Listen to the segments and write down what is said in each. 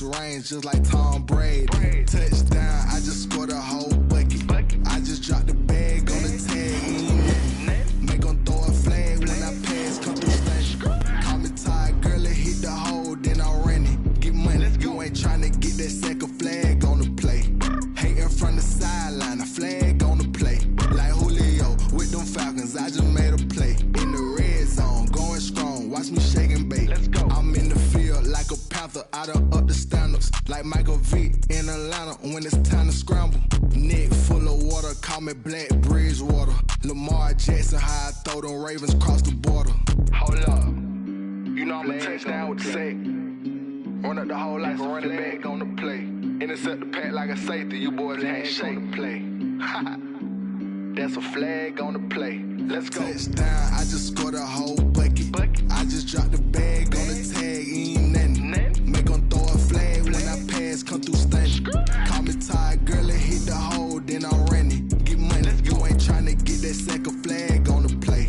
deuce range just like Tom Brady. Touchdown, I just scored a whole bucket. I just dropped the bag on the tag. Make them throw a flag when I pass, come through station. Call me tired, girl, it hit the hole, then I ran it. Get money, you ain't tryna get that second flag on the play. Hating from the sideline, a flag on the play. Like Julio with them Falcons, I just made a play. In the red zone, going strong, watch me shake and bake. I'm in the field like a panther, I done up the standards. Like Michael Vick in Atlanta when it's time to scramble. Neck full of water, call me Black Bridgewater. Lamar Jackson, how I throw them Ravens cross the border. Hold up, you know I'm a touchdown with the sack. Run up the whole life and running back on the play. Intercept the pack like a safety, you boys ain't shake the play. That's a flag on the play. Let's go. Touchdown, I just scored a whole bucket. I just dropped the bag on the tag, ain't nothing. Make them throw a flag when I pass, come through stunning. Call me tired, girl, it hit the hole, then I ran it. Get money, you ain't tryna get that second flag on the play.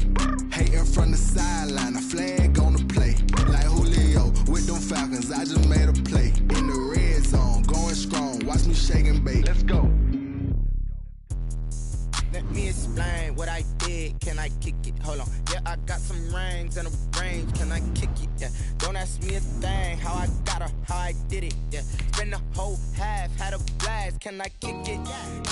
Hating from the sideline, a flag on the play. Like Julio with them Falcons, I just made a play. In the red zone, going strong, watch me shake and bake. Let's go. Let me explain what I did, can I kick it? Hold on, yeah, I got some rings and a range, can I kick it? Yeah, don't ask me a thing, how I got her, how I did it? Yeah, spend the whole half, had a blast, can I kick it?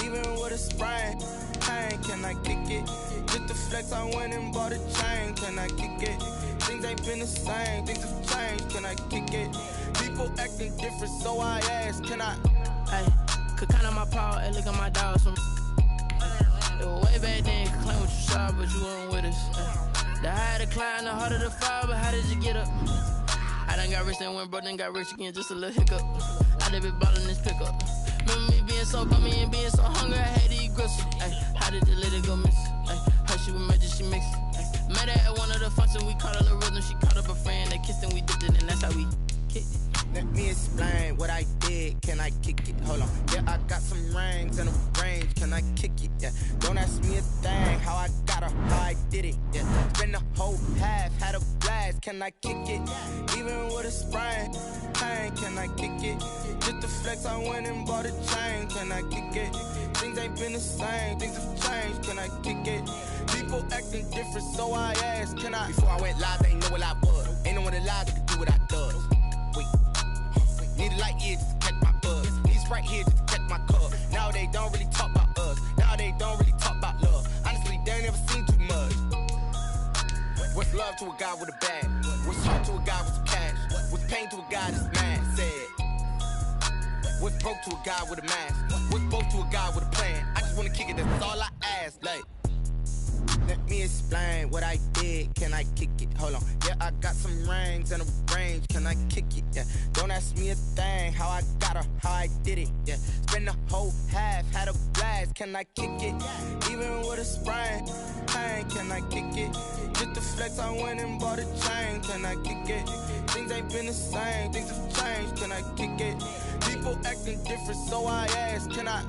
Even with a sprain, pain, can I kick it? Just the flex, I went and bought a chain, can I kick it? Things ain't been the same, things have changed, can I kick it? People acting different, so I ask, can I? Hey, could count on my power, and look at my dogs from. It was way back then, could claim what you saw, but you weren't with us. The higher the climb, the harder the fall, but how did you get up? I done got rich, then went broke, then got rich again, just a little hiccup. I done been ballin' this pickup. Remember me being so bummy and being so hungry, I had to eat gristle. Ay, how did the lady go miss? Ay, how she was magic, she mixed. Met her at one of the functions, we caught a little rhythm, she caught up a friend, they kissed and we dipped it, and that's how we kicked it. Let me explain what I did, can I kick it? Hold on, yeah, I got some rings and a range, can I kick it? Yeah, don't ask me a thing, how I got her, how I did it? Yeah, spend the whole half, had a blast, can I kick it? Even with a sprain, pain, can I kick it? Just the flex, I went and bought a chain, can I kick it? Things ain't been the same, things have changed, can I kick it? People acting different, so I asked, can I? Before I went live, they ain't know what I was. Ain't no one alive that could do what I does. Wait. Need a light year just to catch my buzz. These right here just to catch my cup. Now they don't really talk about us. Now they don't really talk about love. Honestly, they ain't never seen too much. What's love to a guy with a bag? What's heart to a guy with some cash? What's pain to a guy that's mad? Said. What's broke to a guy with a mask? What's broke to a guy with a plan? I just wanna kick it, that's all I ask. Like, let me explain what I did, can I kick it? Hold on, yeah, I got some rings and a range, can I kick it? Yeah, don't ask me a thing, how I got her, how I did it? Yeah, spend the whole half, had a blast, can I kick it? Even with a sprain, pain, can I kick it? Just the flex, I went and bought a chain, can I kick it? Things ain't been the same, things have changed, can I kick it? People acting different, so I ask, can I?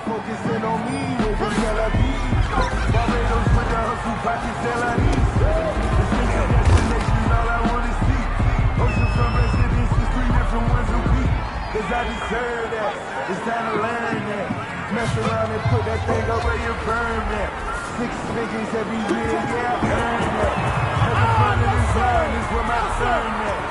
Focusing on me with the melody. Barbados with the hustle, pockets Delanice. Destination, destination, all I wanna see. Ocean from residences, 3 different ones a week. Cause I deserve that, it's time to learn that. Mess around and put that thing up where you burn that. 6 figures every year, yeah, I earn that. Never fun in the sun, is where my turn at.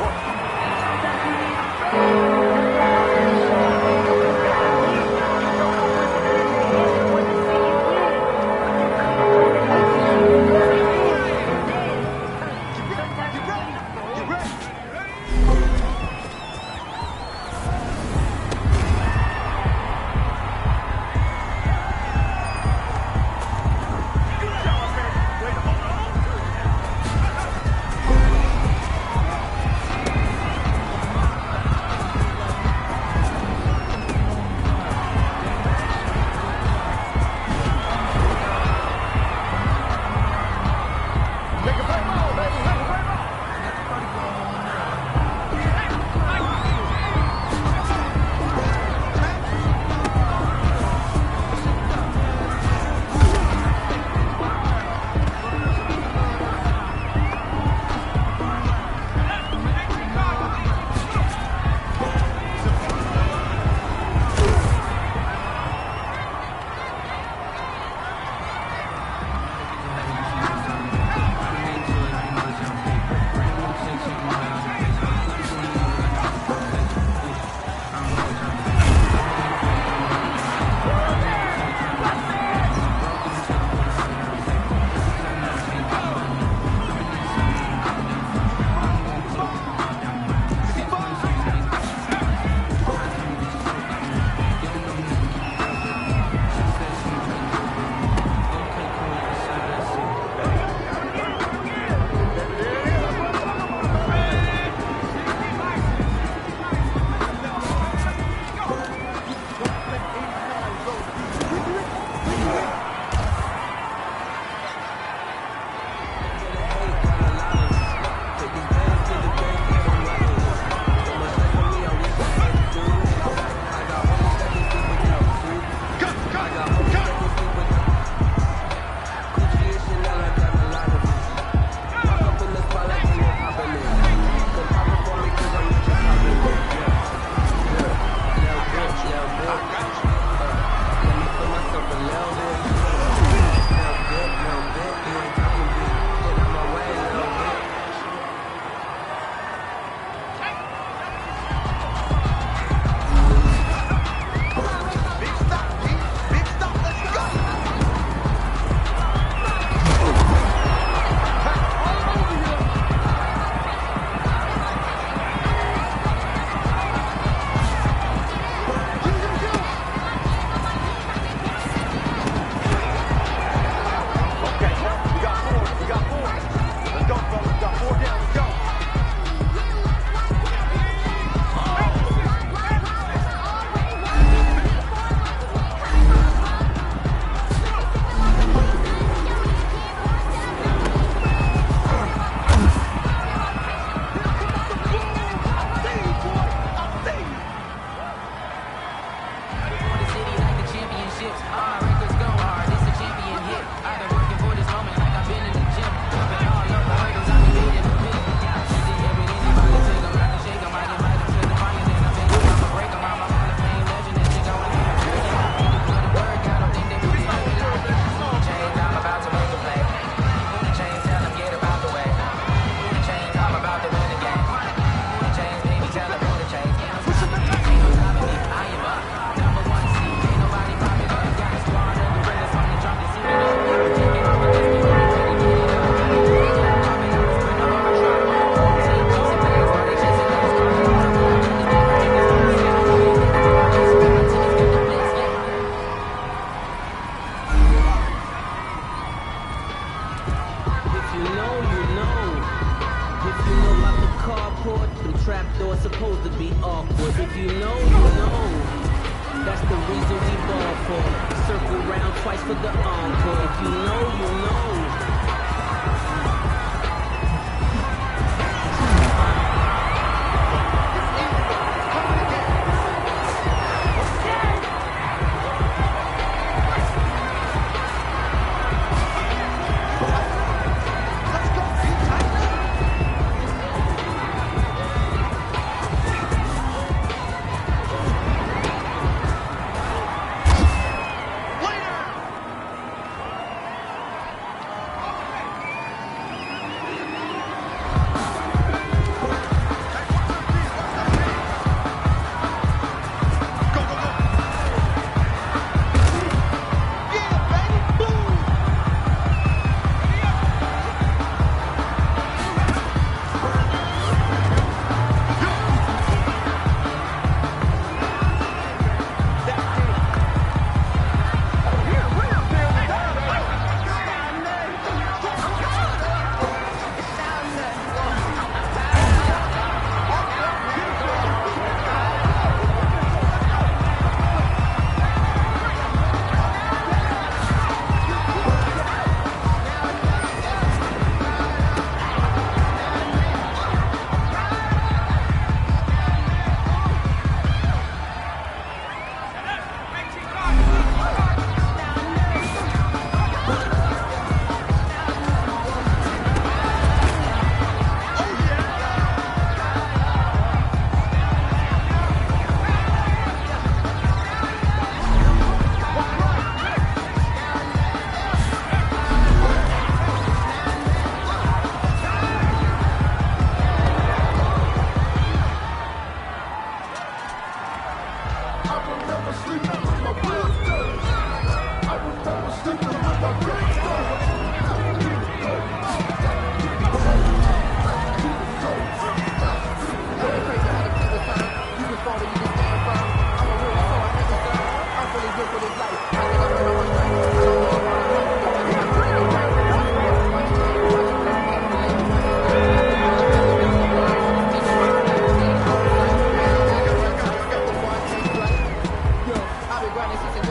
supposed to be awkward. If you know, you know. That's the reason we ball for. Circle round twice for the encore. If you know, you know.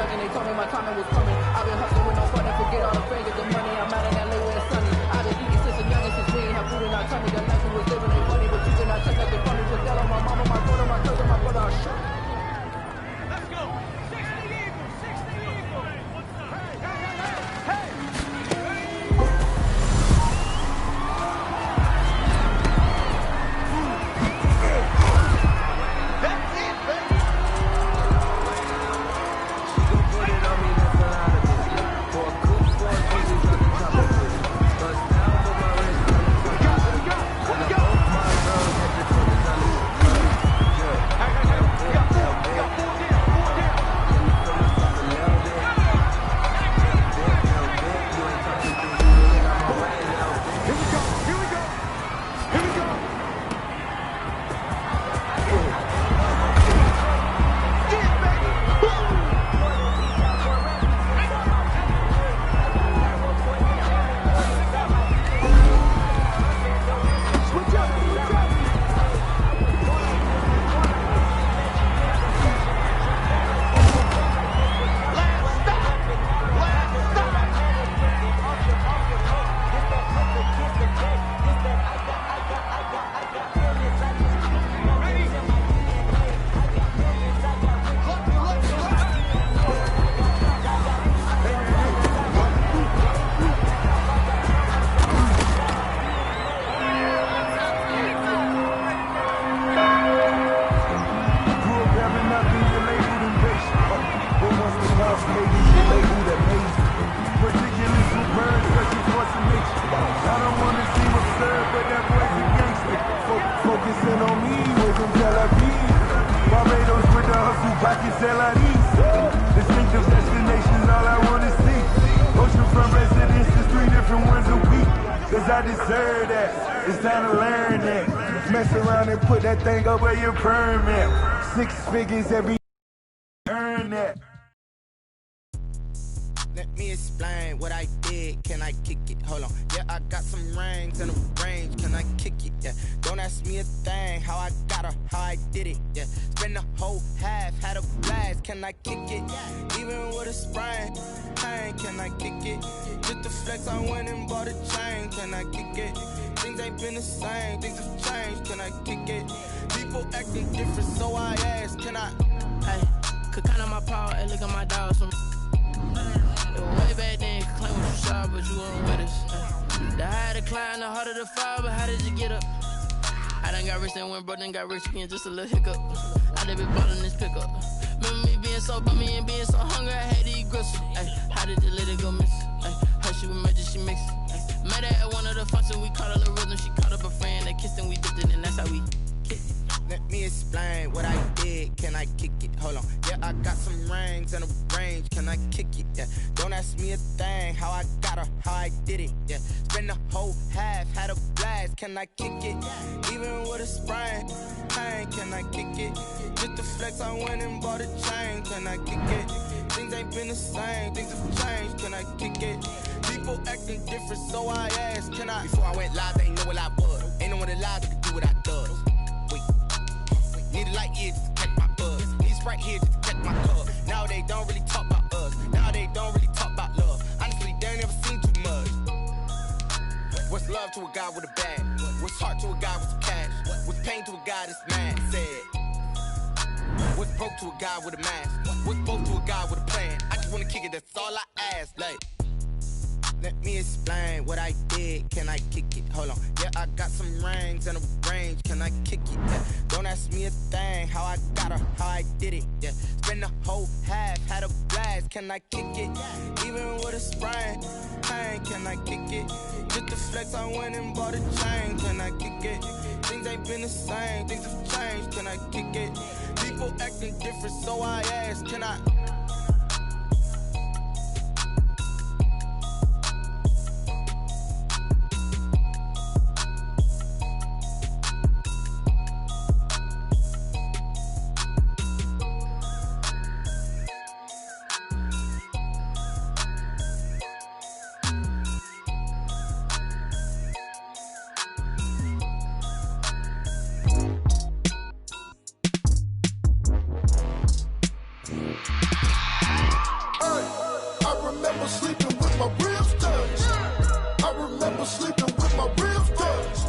talking, they told me my timing was coming. I've been hustling with no fun and forget all the fingers, the money. I'm out in LA where it's sunny. I've been eating since a youngin' since we ain't have food in our tummy. The life we was living ain't funny, but you cannot take nothing from me. Put that on my mama, my daughter, my cousin, my brother. I'll shoot. Let's go. 60 Eagles, 60 Eagles. Hey. That's it, baby. She gon' put it on me, that's a lot of it. For a good 4 fingers on the top of it. Bust down for my wrist on the top of it. And I hope my girls had the fingers on it. Focusing on me with them Tel Aviv. Barbados with the hustle pockets LIDs. Distinctive destinations, all I wanna see. Oceanfront residences, 3 different ones a week. Cause I deserve that, it's time to learn that. Mess around and put that thing up where your permit. 6 figures every earn that. Let me explain what I did. Can I kick it? Hold on. Yeah, I got some rings and a range. Can I kick it? Yeah. Don't ask me a thing. How I got her, how I did it. Yeah. Spend the whole half, had a blast. Can I kick it? Even with a sprain, pain. Can I kick it? Just to flex, I went and bought a chain. Can I kick it? Things ain't been the same. Things have changed. Can I kick it? People acting different, so I ask. Can I? Hey, could count on my power and look at my dogs from. Way back then, claim what you saw, but you weren't with us. The higher the climb, the harder the fall, but how did you get up? I done got rich and went broke, then got rich again, just a little hiccup. I done been ballin' this pickup. Remember me being so bummy and being so hungry, I had to eat gristle. Ay, how did you let it go miss? Ay, her she was magic, she mixed. Met her at one of the functions, we caught a little rhythm, she caught up a friend, that kissed and we dipped it, and that's how we kicked it. Let me explain what I did. Can I kick it? Hold on. Yeah, I got some rings and a range. Can I kick it? Yeah. Don't ask me a thing. How I got her, how I did it. Yeah. Spend the whole half, had a blast. Can I kick it? Even with a sprain, pain. Can I kick it? Just to flex, I went and bought a chain. Can I kick it? Things ain't been the same. Things have changed. Can I kick it? People acting different, so I asked. Can I? Before I went live, they ain't know what I was. Ain't no one alive that could do what I does. Need a light here just to catch my buzz. Need Sprite here just to catch my cup. Now they don't really talk about us. Now they don't really talk about love. Honestly, they ain't never seen too much. What's love to a guy with a bag? What's heart to a guy with some cash? What's pain to a guy that's mad? Said. What's broke to a guy with a mask? What's broke to a guy with a plan? I just wanna kick it, that's all I ask. Like. Let me explain what I did. Can I kick it? Hold on. Yeah, I got some rings and a range. Can I kick it? Yeah. Don't ask me a thing. How I got her, how I did it. Yeah. Spend the whole half, had a blast. Can I kick it? Even with a sprain, pain. Can I kick it? Just to flex, I went and bought a chain. Can I kick it? Things ain't been the same. Things have changed. Can I kick it? People acting different, so I ask. Can I? remember sleeping with my ribs touched. I remember sleeping with my ribs touched.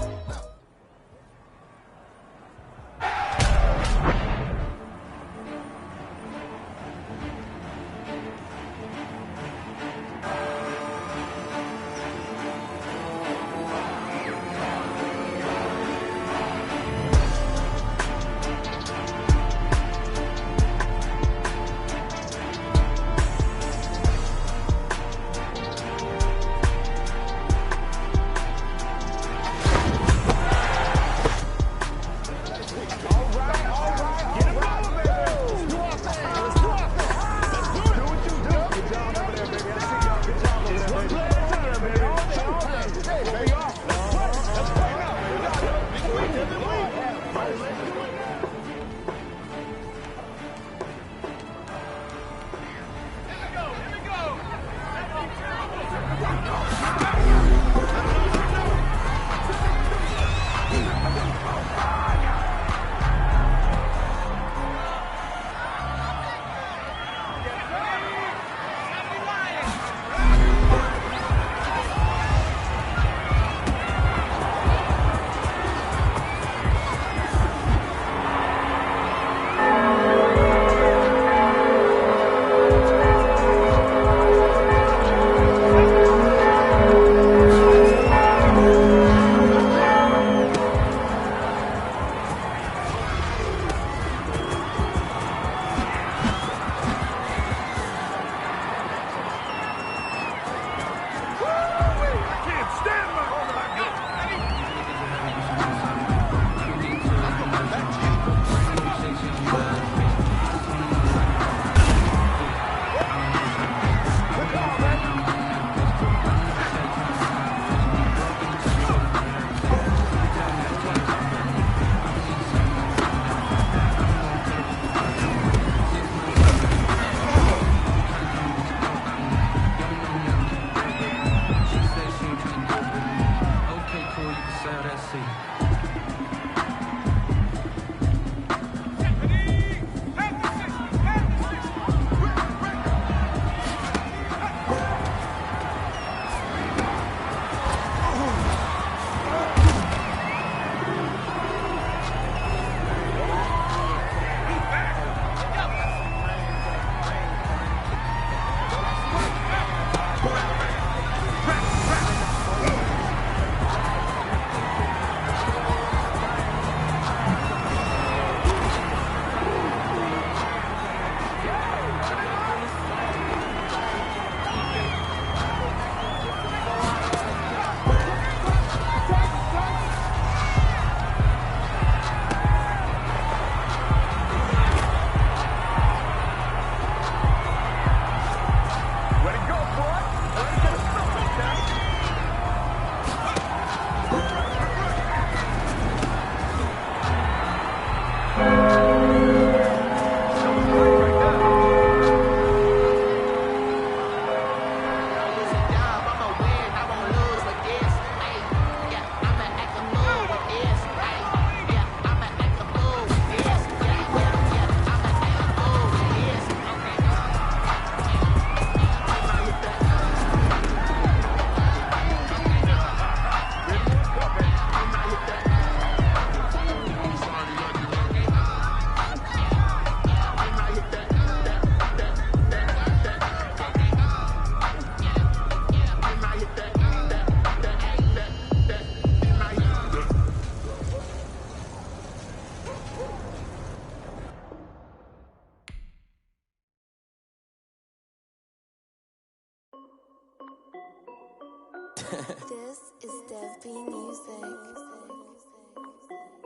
This is Dev B Music.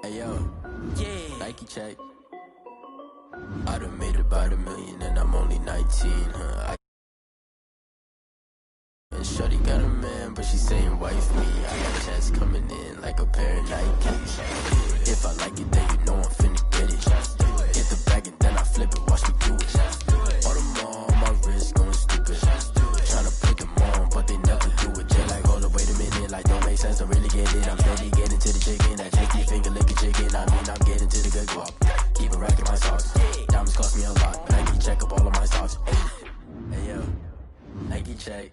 Hey yo, yeah, Nike check. I done made about $1 million and I'm only 19, huh? And shorty got a man, but she saying wife me. I got chats coming in like a pair of Nikes. If I like it, then you know I'm finna get it. Get the bag and then I flip it, watch me do it. All them on my wrist going stupid. Tryna put them on, but they never do it. Jay like, hold up, wait a minute, like don't make sense, don't really get it. I'm steady getting to the chicken, that shaky finger licking chicken. I mean, I'm getting to the good guap. Keep a rack in my sauce. Diamonds cost me a lot, but I can check up all of my stocks. Hey yo, Nike Nike check,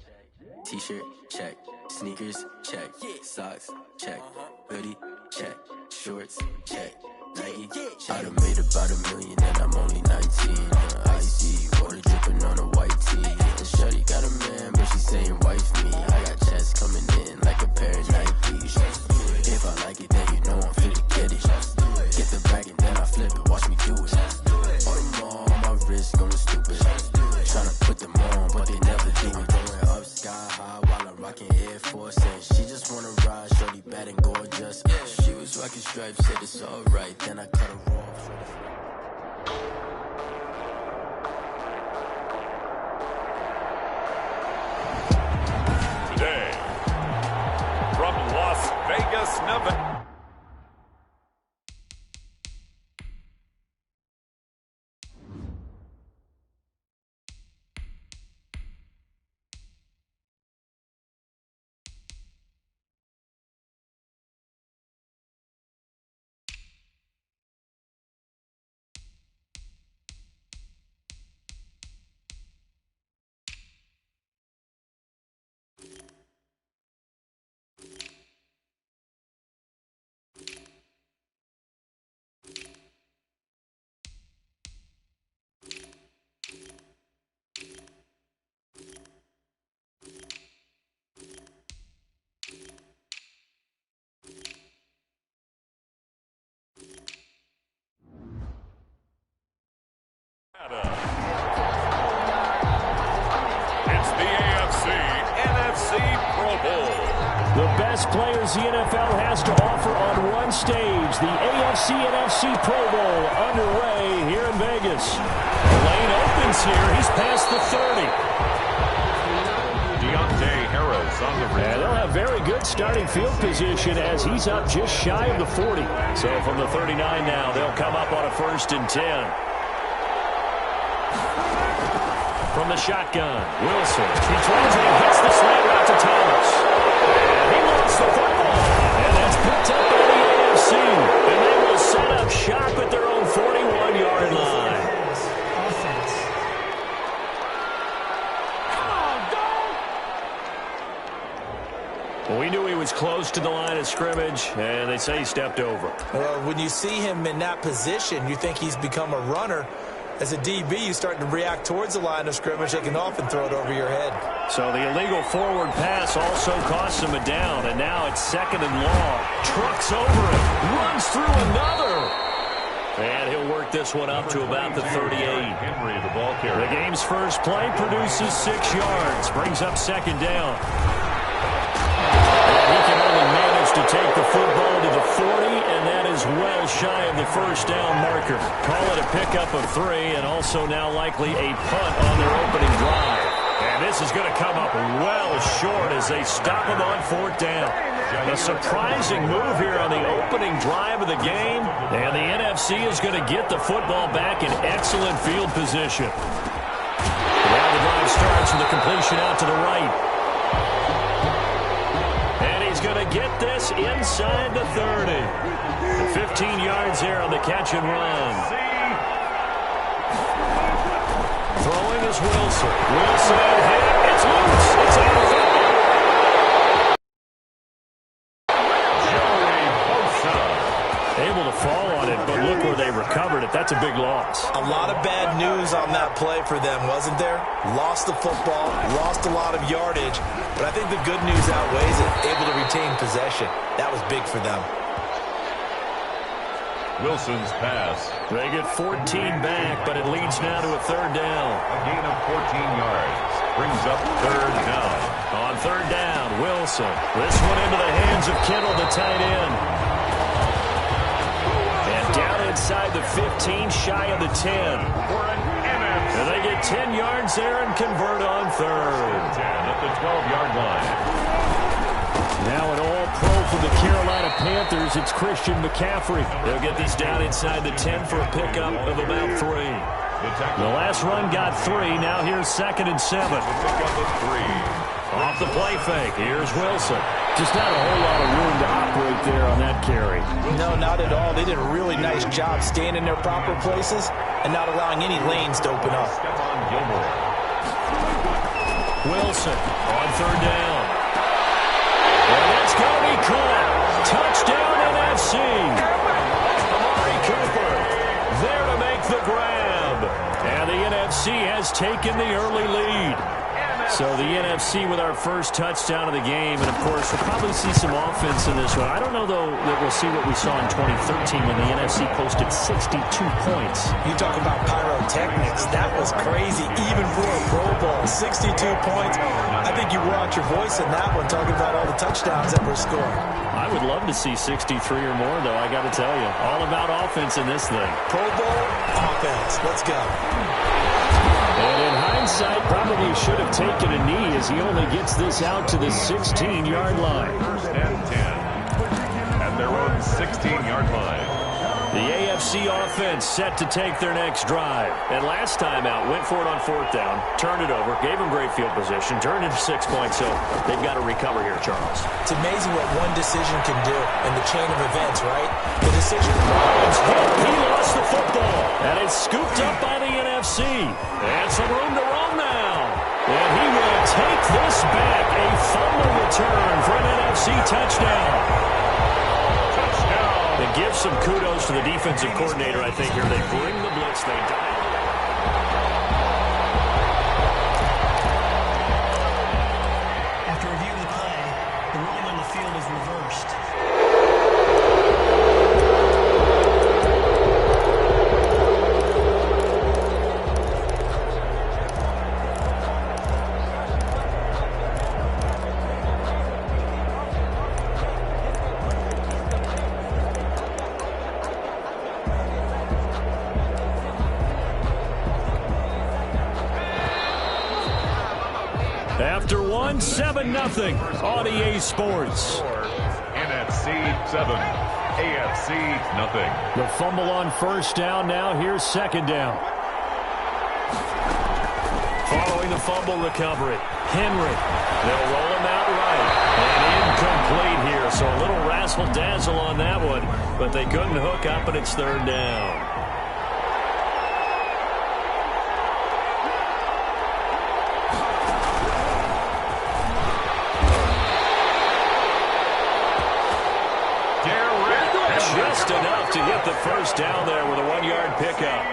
t-shirt check, sneakers check, socks check, hoodie check, shorts check, Nike. I done made about $1 million and I'm only 19. Icy water dripping on a white tee. And shorty got a man, but she saying wife me. I got checks coming in like a pair of Nikes. If I like it, then you know I'm finna get it. Get the bag and then I flip it. Watch me do it. On the mall, my wrist going stupid. Tryna put them on, but they never do it. Going up sky high while I'm rocking Air Force. And she just wanna ride, shorty bad and gorgeous. She was rocking stripes, said it's alright. Then I cut her off. Today, from Las Vegas, Nevada. It's the AFC NFC Pro Bowl. The best players the NFL has to offer on one stage. The AFC NFC Pro Bowl underway here in Vegas. The lane opens here. He's past the 30. Deontay Harris on the rim. And they'll have very good starting field position as he's up just shy of the 40. So from the 39 now, they'll come up on a 1st and 10. From the shotgun, Wilson. He throws it and hits the slant route to Thomas. And he lost the football. And that's picked up by the AFC. And they will set up shop at their own 41-yard line. Well, we knew he was close to the line of scrimmage, and they say he stepped over. Well, when you see him in that position, you think he's become a runner. As a DB, you start to react towards the line of scrimmage. They can often throw it over your head. So the illegal forward pass also costs him a down, and now it's 2nd and long. Trucks over it, runs through another. And he'll work this one up to about the 38. Henry, the ball carrier. The game's first play produces 6 yards, brings up 2nd down. And he can only manage to take the football to the 40, and that is well shy of the 1st down marker. Call it a pickup of 3, and also now likely a punt on their opening drive. And this is going to come up well short as they stop him on 4th down. A surprising move here on the opening drive of the game, and the NFC is going to get the football back in excellent field position. Now the drive starts with a completion out to the right. And he's going to get this inside the 30. 15 yards there on the catch and run. Throwing is Wilson. Wilson hit. It's loose. It's out of field. Able to fall on it, but look where they recovered it. That's a big loss. A lot of bad news on that play for them, wasn't there? Lost the football, lost a lot of yardage, but I think the good news outweighs it. Able to retain possession. That was big for them. Wilson's pass. They get 14 back, but it leads now to a 3rd down. A gain of 14 yards. Brings up 3rd down. On 3rd down, Wilson. This one into the hands of Kittle, the tight end. And down inside the 15, shy of the 10. And they get 10 yards there and convert on 3rd. 10 at the 12-yard line. Now an all-pro for the Carolina Panthers, it's Christian McCaffrey. They'll get this down inside the 10 for a pickup of about 3. The last run got 3. Now here's 2nd and 7. Pickup of 3. Off the play fake. Here's Wilson. Just not a whole lot of room to operate there on that carry. No, not at all. They did a really nice job staying in their proper places and not allowing any lanes to open up. Stephon Gilmore. Wilson on third down. And that's going to be caught. Touchdown NFC. Amari Cooper there to make the grab. And the NFC has taken the early lead. So the NFC with our first touchdown of the game. And, of course, we'll probably see some offense in this one. I don't know, though, that we'll see what we saw in 2013 when the NFC posted 62 points. You talk about pyrotechnics. That was crazy, even for a Pro Bowl. 62 points. I think you watch your voice in that one, talking about all the touchdowns that were scored. I would love to see 63 or more, though, I got to tell you. All about offense in this thing. Pro Bowl offense. Let's go. And in hindsight, probably should have taken a knee as he only gets this out to the 16-yard line. First and 10 at their own 16-yard line. The AFC offense set to take their next drive. And last time out, went for it on fourth down, turned it over, gave them great field position, turned into 6 points, so they've got to recover here, Charles. It's amazing what one decision can do in the chain of events, right? The decision... He lost the football, and it's scooped up by the NFC. And some room to roam now. And he will take this back. A fumble return for an NFC touchdown. It gives some kudos to the defensive coordinator, I think, here. They bring the blitz. They dial it. After reviewing the play, the ruling on the field is reversed. After 7-0 on EA Sports. NFC 7, AFC nothing. The fumble on first down now. Here's second down. Following the fumble recovery, Henry. They'll roll him out right. And incomplete here. So a little razzle-dazzle on that one. But they couldn't hook up, and it's third down. Just enough to get the first down there with a 1-yard pickup.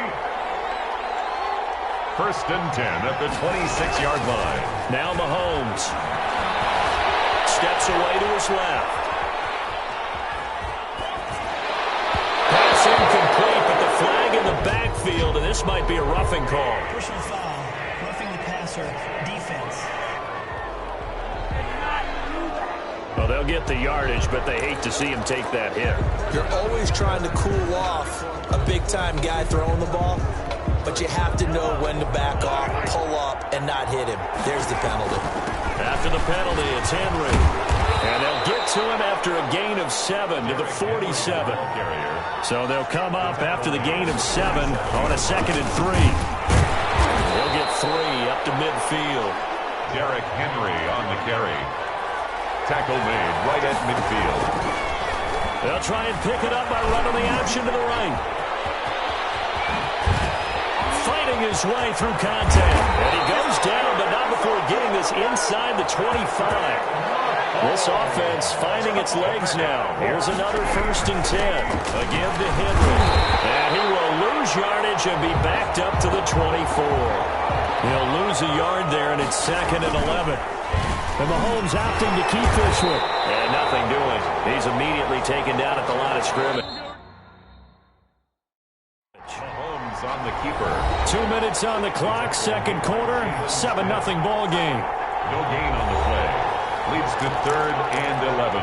First and 10 at the 26-yard line. Now Mahomes steps away to his left. Pass incomplete, but the flag in the backfield, and this might be a roughing call. Personal foul, roughing the passer, defense. Well, they'll get the yardage, but they hate to see him take that hit. You're always trying to cool off a big-time guy throwing the ball, but you have to know when to back off, pull up, and not hit him. There's the penalty. After the penalty, it's Henry. And they'll get to him after a gain of 7 to the 47. So they'll come up after the gain of 7 on a 2nd and 3. They'll get 3 up to midfield. Derrick Henry on the carry. Tackle made right at midfield. They'll try and pick it up by running the option to the right. Fighting his way through contact. And he goes down, but not before getting this inside the 25. This offense finding its legs now. Here's another 1st and 10. Again to Henry. And he will lose yardage and be backed up to the 24. He'll lose a yard there, and it's 2nd and 11. And Mahomes opting to keep this one. And nothing doing. He's immediately taken down at the line of scrimmage. Mahomes on the keeper. 2 minutes on the clock, second quarter, 7-0 ball game. No gain on the play. Leads to 3rd and 11.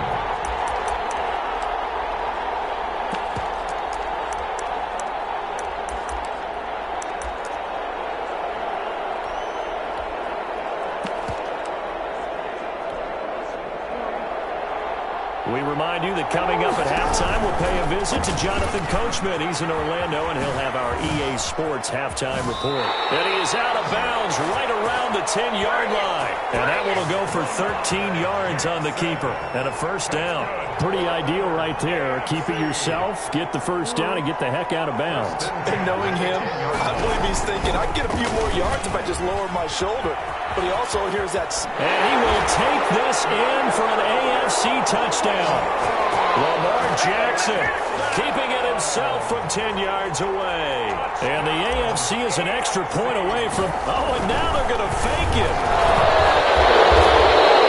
We remind you that coming up at halftime, we'll pay a visit to Jonathan Coachman. He's in Orlando, and he'll have our EA Sports halftime report. And he is out of bounds right around the 10-yard line. And that one will go for 13 yards on the keeper and a first down. Pretty ideal right there. Keep it yourself, get the first down, and get the heck out of bounds. And knowing him, I believe he's thinking, I can get a few more yards if I just lower my shoulder. but he also hears that. And he will take this in for an AFC touchdown. Lamar Jackson keeping it himself from 10 yards away. And the AFC is an extra point away from... Oh, and now they're going to fake it.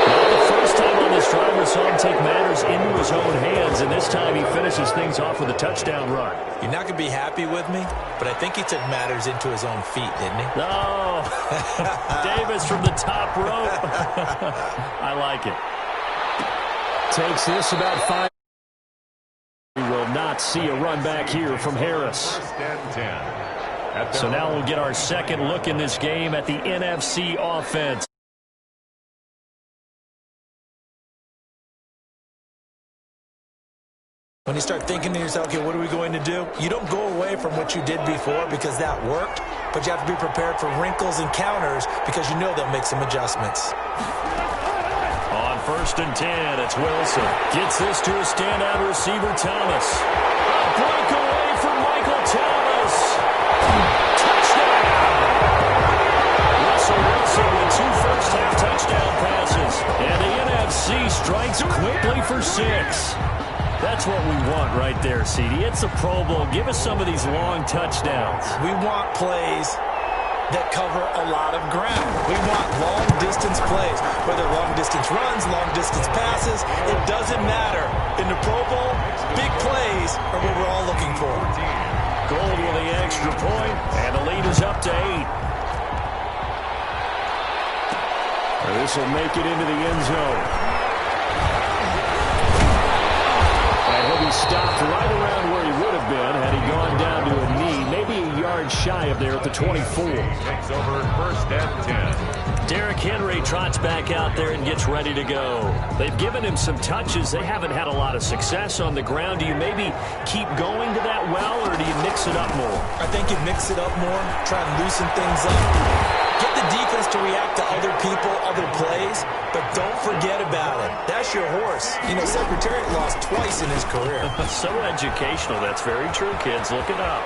Not the first time on this drive we saw him take matters into his own hands, and this time he finishes things off with a touchdown run. You're not going to be happy with me, but I think he took matters into his own feet, didn't he? No. Davis from the top rope. I like it. Takes this about 5. We will not see a run back here from Harris. So now we'll get our second look in this game at the NFC offense. When you start thinking to yourself, okay, what are we going to do? You don't go away from what you did before because that worked, but you have to be prepared for wrinkles and counters because you know they'll make some adjustments. On 1st and 10, it's Wilson. Gets this to a standout receiver, Thomas. A breakaway from Michael Thomas. Touchdown! Russell Wilson with 2 first-half touchdown passes. And the NFC strikes quickly for 6. That's what we want right there, CD. It's a Pro Bowl. Give us some of these long touchdowns. We want plays that cover a lot of ground. We want long-distance plays, whether long-distance runs, long-distance passes. It doesn't matter. In the Pro Bowl, big plays are what we're all looking for. Gold with the extra point, and the lead is up to 8. This will make it into the end zone. He'll be stopped right around where he would have been had he gone down to a knee, maybe a yard shy of there at the 24. Takes over 1st and 10. Derrick Henry trots back out there and gets ready to go. They've given him some touches. They haven't had a lot of success on the ground. Do you maybe keep going to that well, or do you mix it up more? I think you mix it up more, try and loosen things up. Get the defense to react to other people, other plays, but don't forget about it. That's your horse. You know, Secretariat lost twice in his career. So educational. That's very true, kids. Look it up.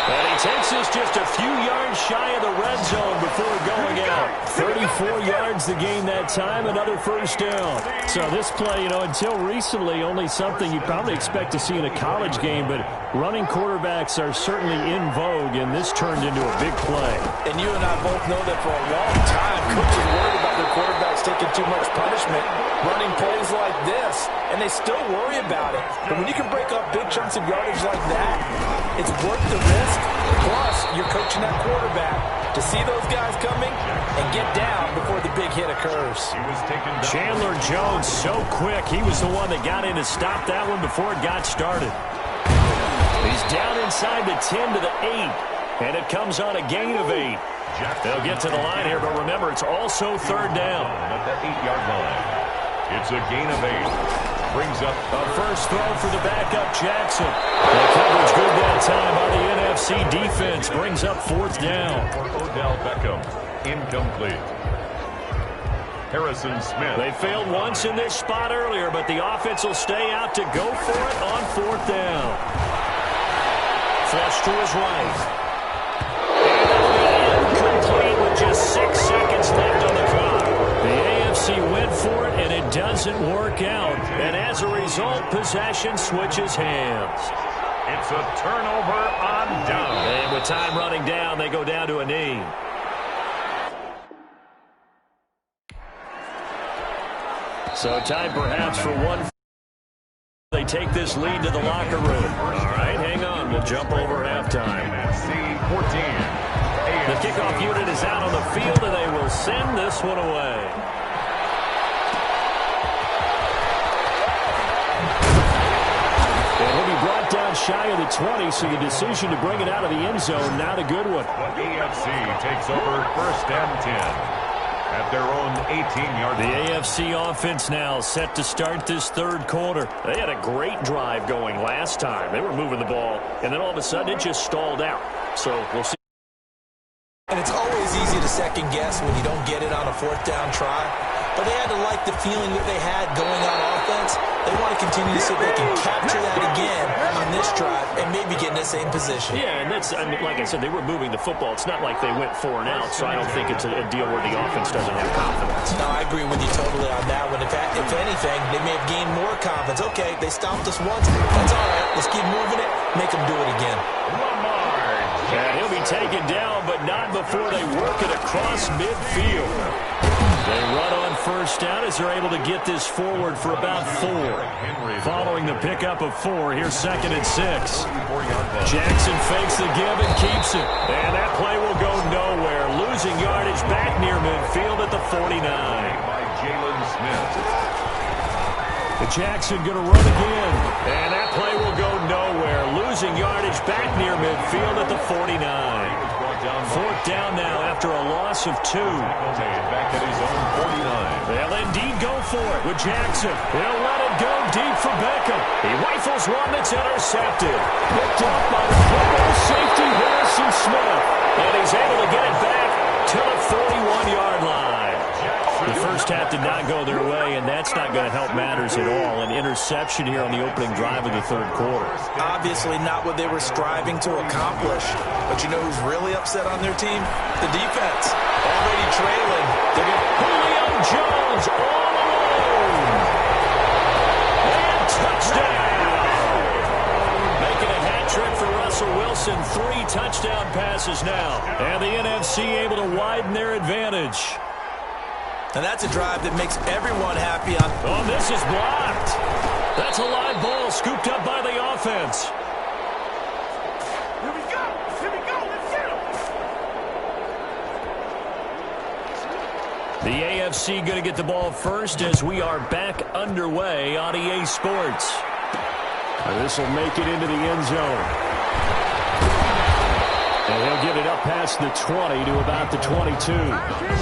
And he takes us just a few yards shy of the red zone before going out. 34 yards the gain that time, another first down. So this play, you know, until recently, only something you probably expect to see in a college game, but running quarterbacks are certainly in vogue, and this turned into a big play. And you and I both know that for a long time, coaches worried about their quarterbacks taking too much punishment, running plays like this, and they still worry about it. But when you can break up big chunks of yardage like that, it's worth the risk. Plus, you're coaching that quarterback to see those guys coming and get down before the big hit occurs. Chandler Jones, so quick. He was the one that got in to stop that one before it got started. He's down inside the 10 to the 8, and it comes on a gain of 8. They'll get to the line here, but remember, it's also 3rd down. At the 8-yard line. It's a gain of 8. Brings up a first throw for the backup, Jackson. The coverage good that time by the NFC defense. Brings up 4th down. For Odell Beckham. Incomplete. Harrison Smith. They failed once in this spot earlier, but the offense will stay out to go for it on 4th down. Flush to his right. And that'll be incomplete with just 6 seconds left on the clock. The AFC went for it, and it doesn't work out. And as a result, possession switches hands. It's a turnover on down. And with time running down, they go down to a knee. So time perhaps for one. They take this lead to the locker room. All right, hang on. We'll jump over halftime. The kickoff unit is out on the field, and they will send this one away. And he'll be brought down shy of the 20, so the decision to bring it out of the end zone, not a good one. The AFC takes over 1st and 10. At their own 18-yard line. The AFC offense now set to start this 3rd quarter. They had a great drive going last time. They were moving the ball, and then all of a sudden it just stalled out. So we'll see. And it's always easy to second guess when you don't get it on a 4th down try. but they had to like the feeling that they had going on offense. They want to continue to see if they can capture that again on this drive and maybe get in the same position. Yeah, and that's, I mean, like I said, they were moving the football. It's not like they went 4 and out, so I don't think it's a deal where the offense doesn't have confidence. No, I agree with you totally on that one. If anything, they may have gained more confidence. Okay, they stopped us once. That's all right. Let's keep moving it. Make them do it again. And he'll be taken down, but not before they work it across midfield. They run on first down as they're able to get this forward for about 4. Following the pickup of 4, here's 2nd and 6. Jackson fakes the give and keeps it. And that play will go nowhere. Losing yardage back near midfield at the 49. Jackson going to run again. And that play will go nowhere. Losing yardage back near midfield at the 49. 4th down now after a loss of 2. Back at his own 49. They'll indeed go for it with Jackson. He'll let it go deep for Beckham. He rifles one that's intercepted. Picked off by the football safety Harrison Smith. And he's able to get it back to the 41-yard line. The first half did not go their way, and that's not going to help matters at all. An interception here on the opening drive of the 3rd quarter. Obviously not what they were striving to accomplish. But you know who's really upset on their team? The defense. Already trailing. They're going to Julio Jones all alone. And touchdown. Making a hat trick for Russell Wilson. 3 touchdown passes now. And the NFC able to widen their advantage. And that's a drive that makes everyone happy on. Oh, this is blocked. That's a live ball scooped up by the offense. Here we go. Here we go. Let's get him. The AFC going to get the ball first as we are back underway on EA Sports. And this will make it into the end zone. And he'll get it up past the 20 to about the 22.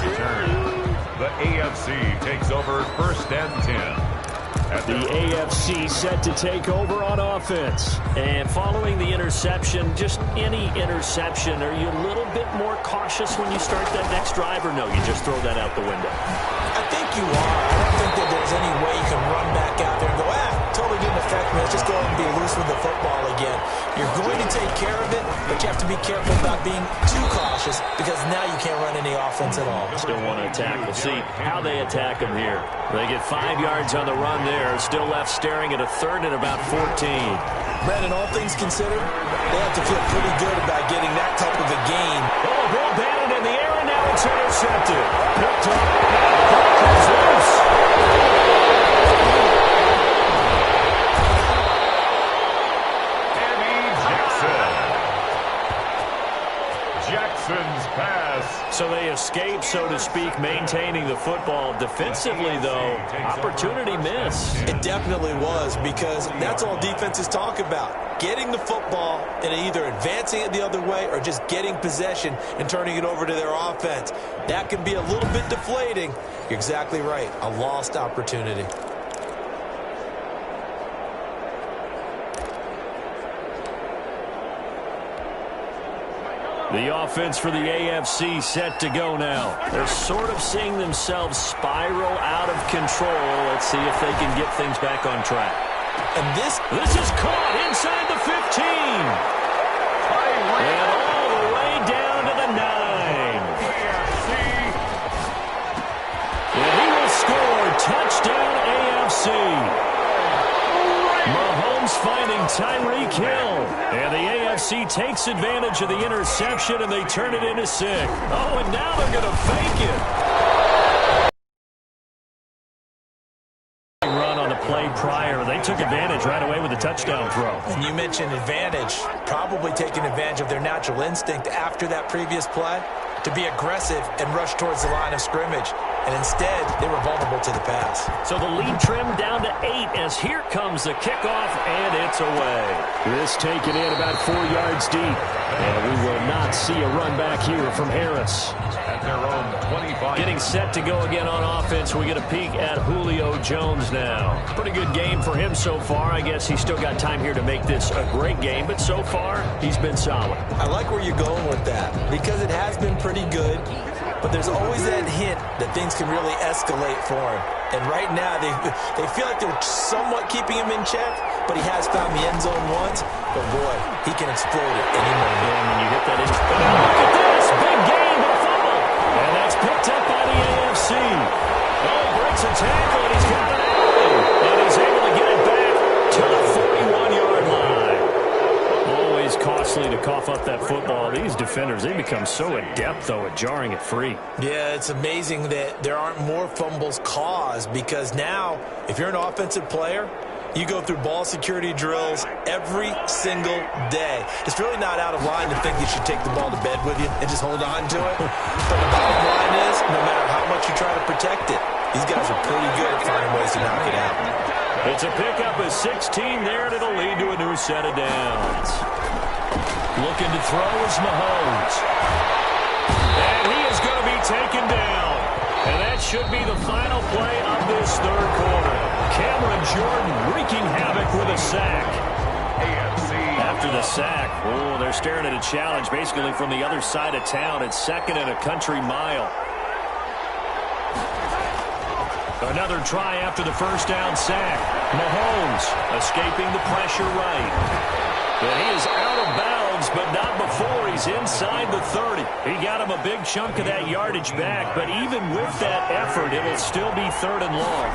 Return. The AFC takes over 1st and 10. The AFC set to take over on offense. And following the interception, just any interception, are you a little bit more cautious when you start that next drive, or no, you just throw that out the window? I think you are. I don't think that there's any way you can run back out there and go, totally didn't affect me. Let's just go ahead and be loose with the football again. You're going to take care of it, but you have to be careful about being too cautious because now you can't run any offense at all. Still want to attack. We'll see how they attack them here. They get 5 yards on the run there. Still left staring at a 3rd and about 14. Brandon, all things considered, they have to feel pretty good about getting that type of a gain. Oh, ball batted in the air, and now it's intercepted. Picked up, and the ball comes loose. Jackson's pass. So they escape, so to speak, maintaining the football. Defensively, though, opportunity miss. It definitely was, because that's all defenses talk about. Getting the football and either advancing it the other way or just getting possession and turning it over to their offense. That can be a little bit deflating. You're exactly right. A lost opportunity. The offense for the AFC set to go now. They're sort of seeing themselves spiral out of control. Let's see if they can get things back on track. And this is caught inside the 15. And all the way down to the 9. And he will score. Touchdown AFC. Mahomes finding Tyreek Hill. And the AFC takes advantage of the interception, and they turn it into 6. Oh, and now they're going to fake it. Run on the play prior. They took advantage right away with a touchdown throw. And you mentioned advantage. Probably taking advantage of their natural instinct after that previous play to be aggressive and rush towards the line of scrimmage. And instead, they were vulnerable to the pass. So the lead trimmed down to 8 as here comes the kickoff, and it's away. This taken in about 4 yards deep. And we will not see a run back here from Harris. At their own 25. Getting set to go again on offense. We get a peek at Julio Jones now. Pretty good game for him so far. I guess he's still got time here to make this a great game, but so far, he's been solid. I like where you're going with that because it has been pretty good. but there's always that hint that things can really escalate for him. And right now, they feel like they're somewhat keeping him in check, but he has found the end zone once. But boy, he can explode at any moment. And when you hit that look at this, big gain, but fumble. And that's picked up by the AFC. Oh, breaks a tackle, and he's got it out. And he's able to get it back to the 41-yard line. Always costly to cough up that football. These defenders, they become so adept, though, at jarring it free. Yeah, it's amazing that there aren't more fumbles caused, because now, if you're an offensive player, you go through ball security drills every single day. It's really not out of line to think you should take the ball to bed with you and just hold on to it. But the bottom line is, no matter how much you try to protect it, these guys are pretty good at finding ways to knock it out. It's a pickup of 16 there, and it'll lead to a new set of downs. Looking to throw is Mahomes. And he is going to be taken down. And that should be the final play of this third quarter. Cameron Jordan wreaking havoc with a sack. After the sack, oh, they're staring at a challenge basically from the other side of town. It's 2nd and a country mile. Another try after the first down sack. Mahomes escaping the pressure right. And he is out of bounds, but not before he's inside the 30. He got him a big chunk of that yardage back, but even with that effort, it'll still be 3rd and long.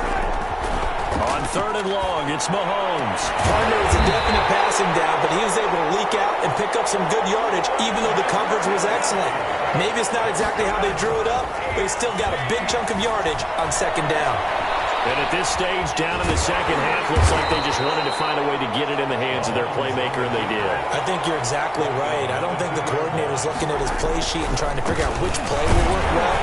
On 3rd and long, it's Mahomes. Partner was a definite passing down, but he was able to leak out and pick up some good yardage, even though the coverage was excellent. Maybe it's not exactly how they drew it up, but he still got a big chunk of yardage on 2nd down. And at this stage, down in the second half, looks like they just wanted to find a way to get it in the hands of their playmaker, and they did. I think you're exactly right. I don't think the coordinator's looking at his play sheet and trying to figure out which play will work well.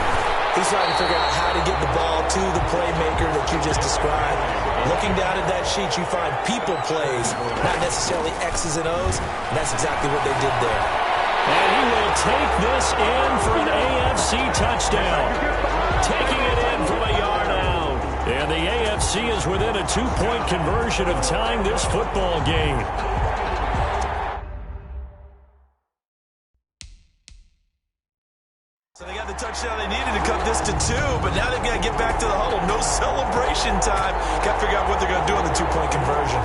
He's trying to figure out how to get the ball to the playmaker that you just described. Looking down at that sheet, you find people plays, not necessarily X's and O's, and that's exactly what they did there. And he will take this in for an AFC touchdown. Taking it in from a yard out. And the AFC is within a 2-point conversion of tying this football game. So they got the touchdown they needed to cut this to 2, but now they've got to get back to the huddle. No celebration time. Got to figure out what they're going to do on the 2-point conversion.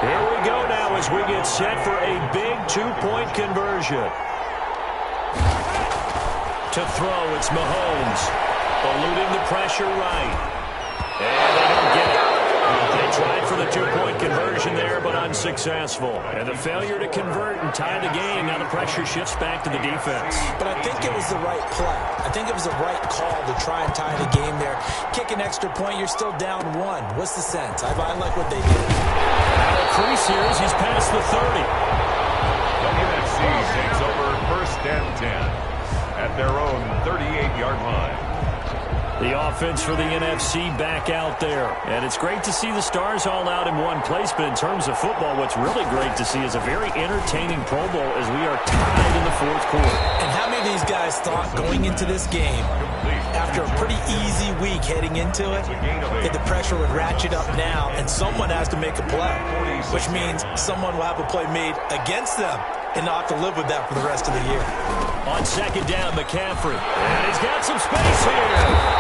Here we go now as we get set for a big 2-point conversion. To throw, it's Mahomes. Eluding the pressure right. And they don't get it. They tried for the 2-point conversion there, but unsuccessful. And the failure to convert and tie the game. Now the pressure shifts back to the defense. But I think it was the right play. I think it was the right call to try and tie the game there. Kick an extra point, you're still down 1. What's the sense? I like what they did. Out of crease here as he's past the 30. The NFC takes over 1st and 10 at their own 38-yard line. The offense for the NFC back out there. And it's great to see the stars all out in one place, but in terms of football, what's really great to see is a very entertaining Pro Bowl as we are tied in the 4th quarter. And how many of these guys thought going into this game, after a pretty easy week heading into it, that the pressure would ratchet up now and someone has to make a play, which means someone will have a play made against them and not have to live with that for the rest of the year. On 2nd down, McCaffrey. And he's got some space here.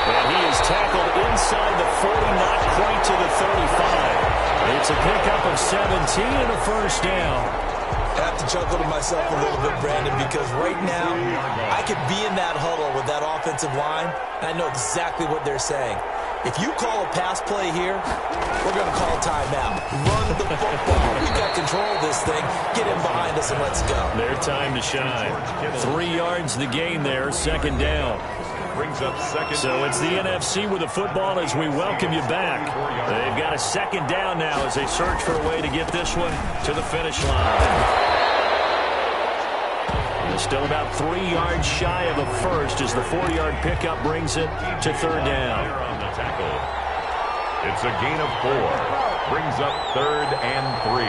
And he is tackled inside the 40, not quite to the 35. It's a pickup of 17 and a 1st down. I have to chuckle to myself a little bit, Brandon, because right now I could be in that huddle with that offensive line, and I know exactly what they're saying. If you call a pass play here, we're going to call timeout. Run the football. We've got control of this thing. Get in behind us and let's go. Their time to shine. 3 yards the gain there, 2nd down. Brings up 2nd. So it's the NFC with the football as we welcome you back. They've got a 2nd down now as they search for a way to get this one to the finish line. They're still about 3 yards shy of a first as the 4-yard pickup brings it to 3rd down. On the tackle. It's a gain of 4. Brings up 3rd and 3.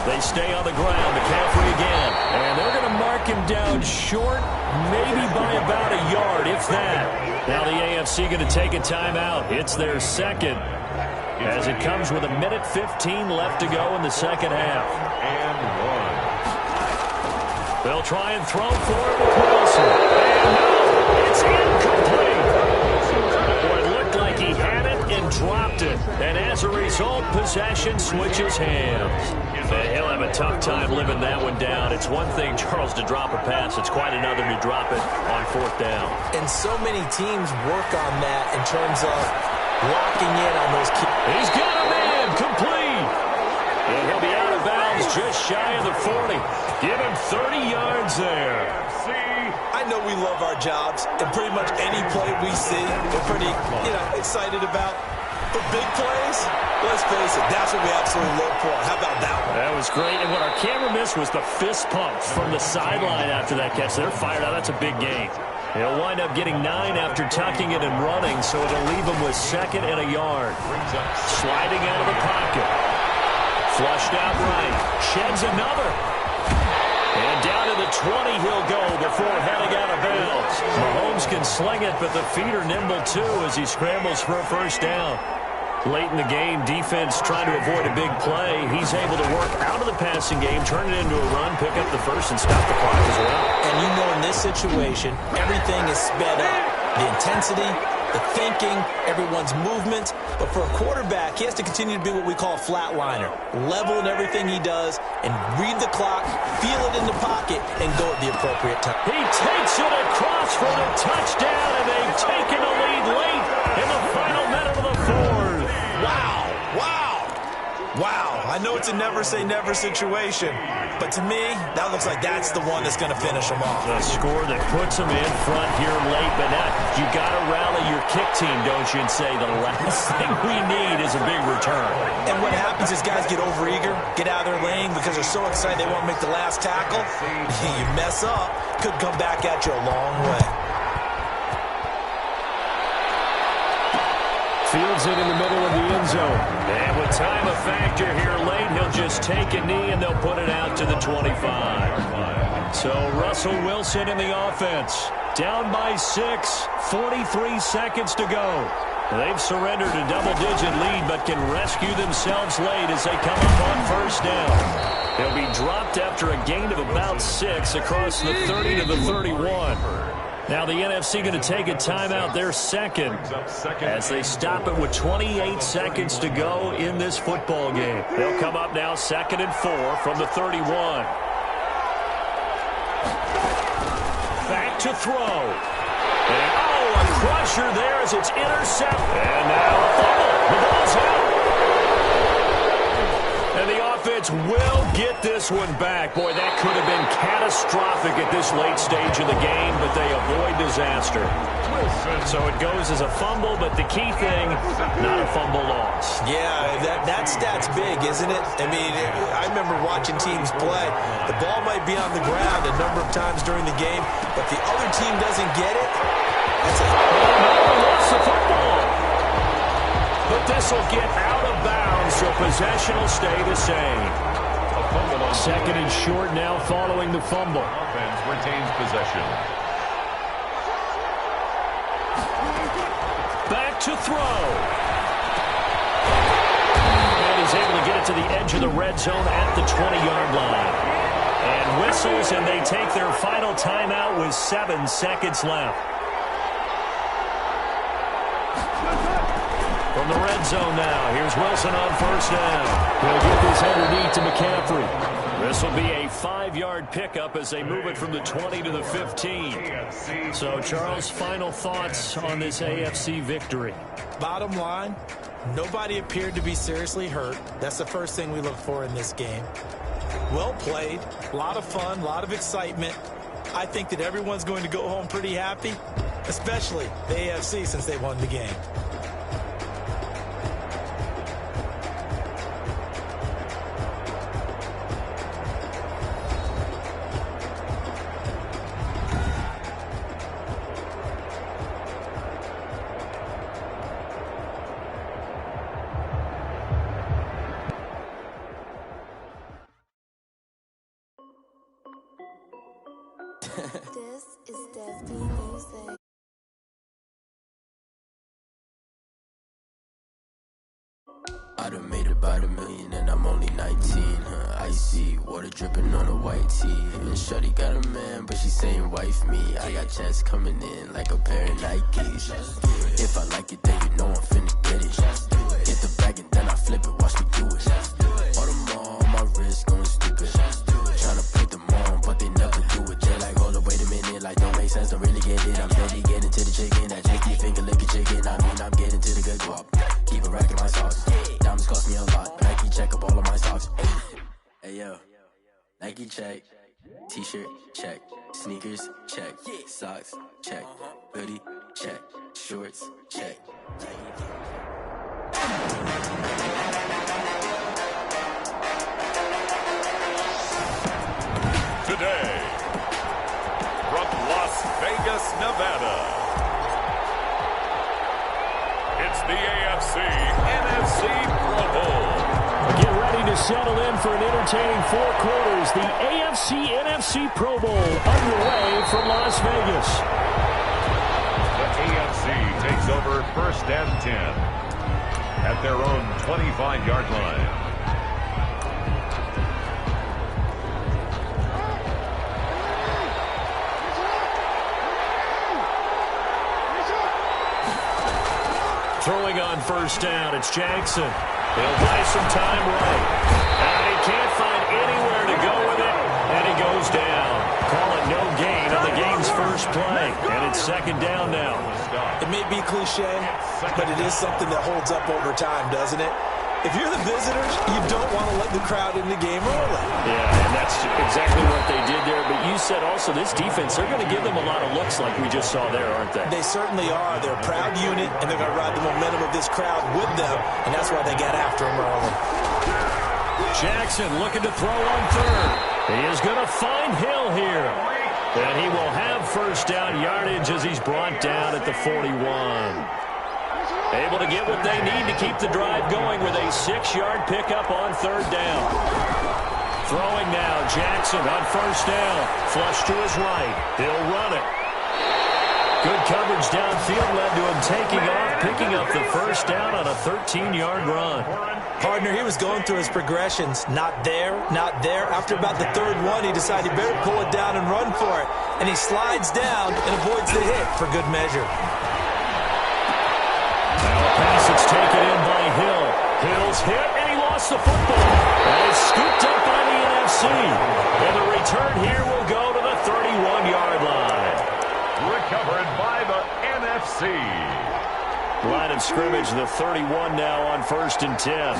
They stay on the ground. McCaffrey again. And they're going to mark him down short, maybe by about a yard, if that. Now the AFC going to take a timeout. It's their 2nd. as it comes with 1:15 left to go in the second half. And one. They'll try and throw for it with Wilson. And no, it's incomplete. Boy, it looked like he had it and dropped it. And as a result, possession switches hands. And he'll have a tough time living that one down. It's one thing, Charles, to drop a pass. It's quite another to drop it on fourth down. And so many teams work on that in terms of locking in on those key. He's got a man complete. And he'll be out of bounds just shy of the 40. Give him 30 yards there. I know we love our jobs, and pretty much any play we see, we're pretty, excited about. But big plays, let's face it, that's what we absolutely look for. How about that one? That was great, and what our camera missed was the fist pumps from the sideline after that catch. They're fired out. That's a big gain. He'll wind up getting 9 after tucking it and running, so it'll leave him with 2nd and a yard. Sliding out of the pocket. Flushed out right. Sheds another. And down to the 20 he'll go before heading out of bounds. Mahomes can sling it, but the feet are nimble too as he scrambles for a first down. Late in the game, defense trying to avoid a big play. He's able to work out of the passing game, turn it into a run, pick up the first, and stop the clock as well. And you know in this situation, everything is sped up. The intensity, the thinking, everyone's movement. But for a quarterback, he has to continue to be what we call a flatliner. Level in everything he does and read the clock, feel it in the pocket, and go at the appropriate time. He takes it across for the touchdown, and they've taken a lead late in the final minute of the fourth. Wow. I know it's a never-say-never situation, but to me, that looks like that's the one that's going to finish them off. A score that puts them in front here late, but now you got to rally your kick team, don't you, and say the last thing we need is a big return. And what happens is guys get overeager, get out of their lane because they're so excited they want to make the last tackle. You mess up, could come back at you a long way. Fields it in the middle of the end zone. And with time a factor here late, he'll just take a knee and they'll put it out to the 25. So Russell Wilson in the offense. Down by 6, 43 seconds to go. They've surrendered a double-digit lead but can rescue themselves late as they come up on first down. They'll be dropped after a gain of about 6 across the 30 to the 31. Now the NFC going to take a timeout, their second, as they stop it with 28 seconds to go in this football game. They'll come up now 2nd and 4 from the 31. Back to throw. And, a crusher there as it's intercepted. And now a fumble. The ball's out. And the offense will get this one back. Boy, that could have been catastrophic at this late stage of the game, but they avoid disaster. So it goes as a fumble, but the key thing, not a fumble loss. Yeah, that stat's big, isn't it? I mean, I remember watching teams play. The ball might be on the ground a number of times during the game, but the other team doesn't get it. That's a lost the football. But this will get out of bounds, so possession will stay the same. 2nd and short now following the fumble. Offense retains possession. Back to throw. And he's able to get it to the edge of the red zone at the 20-yard line. And whistles, and they take their final timeout with 7 seconds left. From the red zone now, here's Wilson on first down. He'll get this underneath to McCaffrey. This will be a 5-yard pickup as they move it from the 20 to the 15. So, Charles, final thoughts on this AFC victory? Bottom line, nobody appeared to be seriously hurt. That's the first thing we look for in this game. Well played, a lot of fun, a lot of excitement. I think that everyone's going to go home pretty happy, especially the AFC since they won the game. This is Maddeen Music. made about $1 million and I'm only 19. Icy, water dripping on a white tee. And shorty got a man, but she saying wife me. I got checks coming in like a pair of Nikes. If I like it, then you know I'm finna get it. Get the bag and then I flip it, watch me do it. All them all on my wrist going stupid. Tryna put them on, but they never do it. They're like, hold up, wait a minute, like don't make sense, don't really get it. I'm steady getting to the chicken, that chicky finger licking chicken. I mean, I'm getting to the good guap. Keep a rack in my sauce. Diamonds cost me a lot. Nike check up all of my socks. Hey yo, Nike check. T-shirt check. Sneakers check. Socks check. Hoodie check. Shorts check. Today, from Las Vegas, Nevada, it's the AFC NFC Pro Bowl. Get ready to settle in for an entertaining 4 quarters. The AFC NFC Pro Bowl underway from Las Vegas. The AFC takes over 1st and 10 at their own 25-yard line. Throwing on 1st down, it's Jackson. He'll buy some time right. And he can't find anywhere to go with it. And he goes down. Call it no gain on the game's first play. And it's 2nd down now. It may be cliche, but it is something that holds up over time, doesn't it? If you're the visitors, you don't want to let the crowd in the game early. Yeah, and that's exactly what they did there. But you said also this defense, they're going to give them a lot of looks like we just saw there, aren't they? They certainly are. They're a proud unit, and they're going to ride the momentum of this crowd with them, and that's why they got after him early. Jackson looking to throw on 3rd. He is going to find Hill here. And he will have 1st down yardage as he's brought down at the 41. Able to get what they need to keep the drive going with a 6-yard pickup on 3rd down. Throwing now, Jackson on 1st down. Flush to his right. He'll run it. Good coverage downfield led to him taking off, picking up the 1st down on a 13-yard run. Partner, he was going through his progressions. Not there, not there. After about the 3rd one, he decided he better pull it down and run for it. And he slides down and avoids the hit for good measure. Pass it's taken in by Hill. Hill's hit, and he lost the football. And it's scooped up by the NFC. And the return here will go to the 31-yard line. Recovered by the NFC. Line of scrimmage, the 31 now on 1st and 10.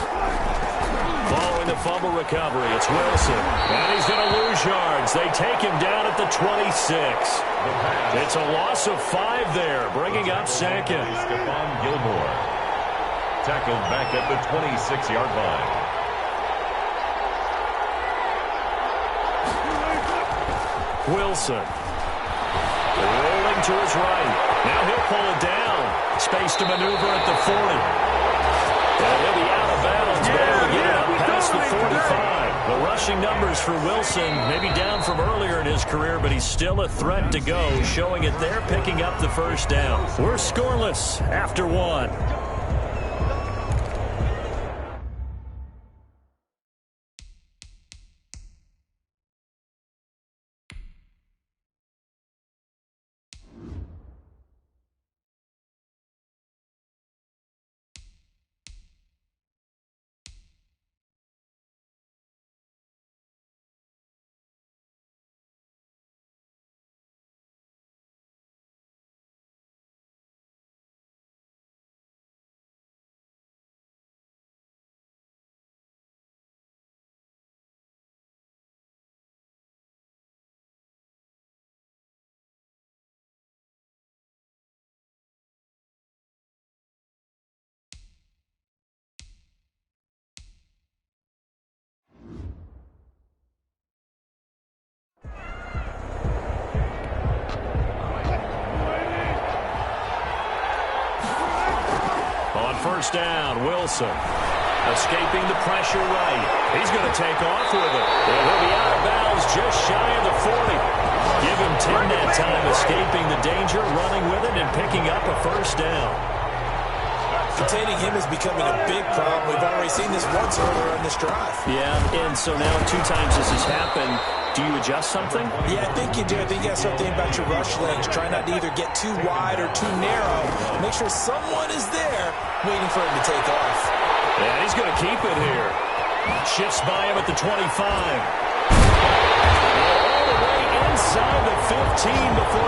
Following the fumble recovery, it's Wilson. And he's going to lose yards. They take him down at the 26. It's a loss of 5 there, bringing up 2nd. Stephon Gilmore tackled back at the 26-yard line. Wilson rolling to his right. Now he'll pull it down. Space to maneuver at the 40. And he'll be out of bounds, but able to get it up past the 45. The rushing numbers for Wilson, maybe down from earlier in his career, but he's still a threat to go, showing it there, picking up the 1st down. We're scoreless after 1. On 1st down, Wilson escaping the pressure right. He's going to take off with it. And he'll be out of bounds just shy of the 40. Give him 10 that time, escaping the danger, running with it, and picking up a 1st down. That's Containing him is becoming a big problem. We've already seen this once earlier in this drive. Yeah, and so now 2 times this has happened. Do you adjust something? Yeah, I think you do. I think you got to start thinking about your rush lanes. Try not to either get too wide or too narrow. Make sure someone is there waiting for him to take off. Yeah, he's going to keep it here. Shifts by him at the 25. And all the way inside the 15 before